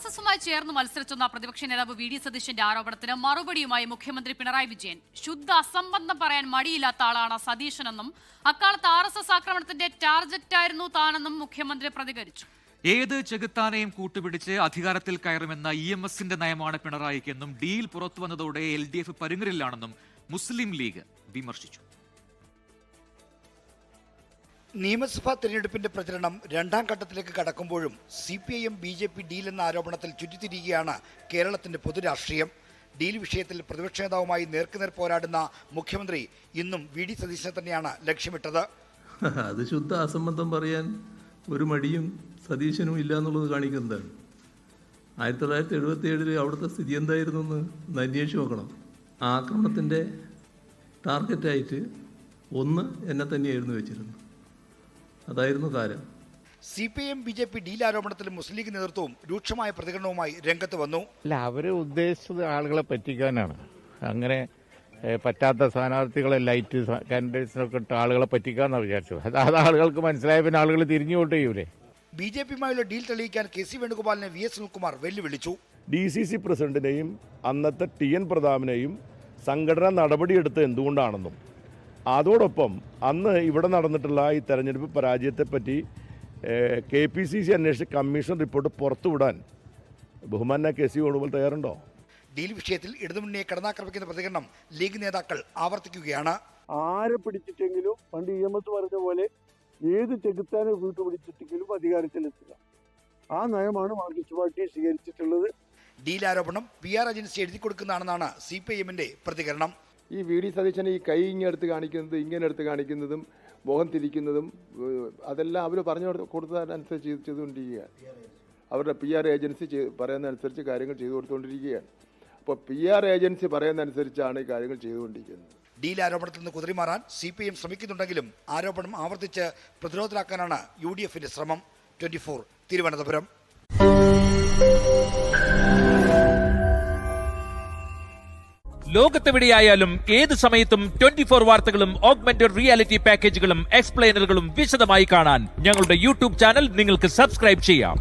RSSുമായി ചേർന്ന് മത്സരിച്ചെന്ന പ്രതിപക്ഷ നേതാവ് വി ഡി സതീശന്റെ ആരോപണത്തിന് മറുപടിയുമായി മുഖ്യമന്ത്രി പിണറായി വിജയൻ. ശുദ്ധ അസംബന്ധം പറയാൻ മടിയില്ലാത്ത ആളാണ് സതീശനെന്നും അക്കാലത്ത് RSS ആക്രമണത്തിന്റെ ടാർഗറ്റായിരുന്നു താനെന്നും മുഖ്യമന്ത്രി പ്രതികരിച്ചു. ഏത് ചെകുത്താനെയും കൂട്ടുപിടിച്ച് അധികാരത്തിൽ കയറുമെന്ന EMSന്റെ നയമാണ് പിണറായിക്കെന്നും ഡീൽ പുറത്തുവന്നതോടെ LDF പരുങ്ങലിലാണെന്നും മുസ്ലിം ലീഗ് വിമർശിച്ചു. നിയമസഭാ തെരഞ്ഞെടുപ്പിന്റെ പ്രചരണം രണ്ടാം ഘട്ടത്തിലേക്ക് കടക്കുമ്പോഴും CPIM BJP ഡീൽ എന്ന ആരോപണത്തിൽ ചുറ്റിത്തിരിക്കുകയാണ് കേരളത്തിന്റെ പൊതുരാഷ്ട്രീയം. ഡീൽ വിഷയത്തിൽ പ്രതിപക്ഷ നേതാവുമായി നേർക്കുനേർ പോരാടുന്ന മുഖ്യമന്ത്രി ഇന്നും വി ഡി സതീശനെ തന്നെയാണ് ലക്ഷ്യമിട്ടത്. അത് ശുദ്ധ അസംബന്ധം പറയാൻ ഒരു മടിയും സതീശനും ഇല്ല എന്നുള്ളത് കാണിക്കുന്നതാണ്. 1977 അവിടുത്തെ സ്ഥിതി എന്തായിരുന്നു എന്ന് അന്വേഷിച്ച് നോക്കണം. ആക്രമണത്തിൻ്റെ ടാർഗറ്റായിട്ട് ഒന്ന് എന്നെ തന്നെയായിരുന്നു വെച്ചിരുന്നത്. അതായിരുന്നു കാര്യം. CPIM BJP ഡീൽ ആരോപണത്തിൽ മുസ്ലിം ലീഗ് നേതൃത്വവും രൂക്ഷമായ പ്രതികരണവുമായി രംഗത്ത് വന്നു. അല്ല, അവര് ഉദ്ദേശിച്ചത് ആളുകളെ പറ്റിക്കാനാണ്. അങ്ങനെ പറ്റാത്ത സ്ഥാനാർത്ഥികളെ ലൈറ്റ് കാൻഡിഡേറ്റ്സിനൊക്കെ ഇട്ട് ആളുകളെ പറ്റിക്കാന്നാണ് വിചാരിച്ചത്. അത് ആളുകൾക്ക് മനസ്സിലായ പിന്നെ ആളുകൾ തിരിഞ്ഞു വോട്ട് ചെയ്യൂലേ. BJPയുമായുള്ള ഡീൽ തെളിയിക്കാൻ KC വേണുഗോപാലിനെ VS സുനിൽകുമാർ വെല്ലുവിളിച്ചു. DCC പ്രസിഡന്റിനെയും അന്നത്തെ TN പ്രതാപനെയും സംഘടന നടപടിയെടുത്ത് എന്തുകൊണ്ടാണെന്നും അതോടൊപ്പം അന്ന് ഇവിടെ നടന്നിട്ടുള്ള ഈ തെരഞ്ഞെടുപ്പ് പരാജയത്തെപ്പറ്റി KPCC അന്വേഷിച്ച കമ്മീഷൻ റിപ്പോർട്ട് പുറത്തുവിടാൻ ബഹുമാന്യ KC വേണുഗോപാൽ തയ്യാറുണ്ടോ? ഡീൽ വിഷയത്തിൽ ഇടതുമുന്നണിയെ കടന്നാക്രമിക്കുന്ന പ്രതികരണം ലീഗ് നേതാക്കൾ ആവർത്തിക്കുകയാണ്. ആരെ പിടിച്ചിട്ടെങ്കിലും പണ്ട് EMS പറഞ്ഞ പോലെ ഏത് ചെകുത്താനെ കൂട്ടുപിടിച്ചിട്ടെങ്കിലും അധികാരത്തിലെത്തുക. ആ നയമാണ് മാർക്സിസ്റ്റ് പാർട്ടി സ്വീകരിച്ചിട്ടുള്ളത്. ഡീൽ ആരോപണം PR ഏജൻസി എഴുതി കൊടുക്കുന്നതാണെന്നാണ് CPIMന്റെ പ്രതികരണം. ഈ വി ഡി സതീശനെ ഈ കൈ ഇങ്ങെടുത്ത് കാണിക്കുന്നത് ഇങ്ങനെ എടുത്ത് കാണിക്കുന്നതും മുഖം തിരിക്കുന്നതും അതെല്ലാം അവർ പറഞ്ഞു കൊടുത്തതനുസരിച്ച് ചെയ്തുകൊണ്ടിരിക്കുകയാണ്. അവരുടെ PR ഏജൻസി പറയുന്നതനുസരിച്ച് കാര്യങ്ങൾ ചെയ്തു കൊടുത്തുകൊണ്ടിരിക്കുകയാണ്. അപ്പോൾ PR ഏജൻസി പറയുന്നതനുസരിച്ചാണ് ഈ കാര്യങ്ങൾ ചെയ്തുകൊണ്ടിരിക്കുന്നത്. ഡീൽ ആരോപണത്തിൽ നിന്ന് കുതിരിമാറാൻ CPIM ശ്രമിക്കുന്നുണ്ടെങ്കിലും ആരോപണം ആവർത്തിച്ച് പ്രതിരോധത്തിലാക്കാനാണ് UDFന്റെ ശ്രമം. 24 തിരുവനന്തപുരം. ലോകത്തെവിടെയായാലും ഏത് സമയത്തും 24 വാർത്തകളും ഓഗ്മെന്റഡ് റിയാലിറ്റി പാക്കേജുകളും എക്സ്പ്ലെയിനറുകളും വിശദമായി കാണാൻ ഞങ്ങളുടെ YouTube ചാനൽ നിങ്ങൾക്ക് സബ്സ്ക്രൈബ് ചെയ്യാം.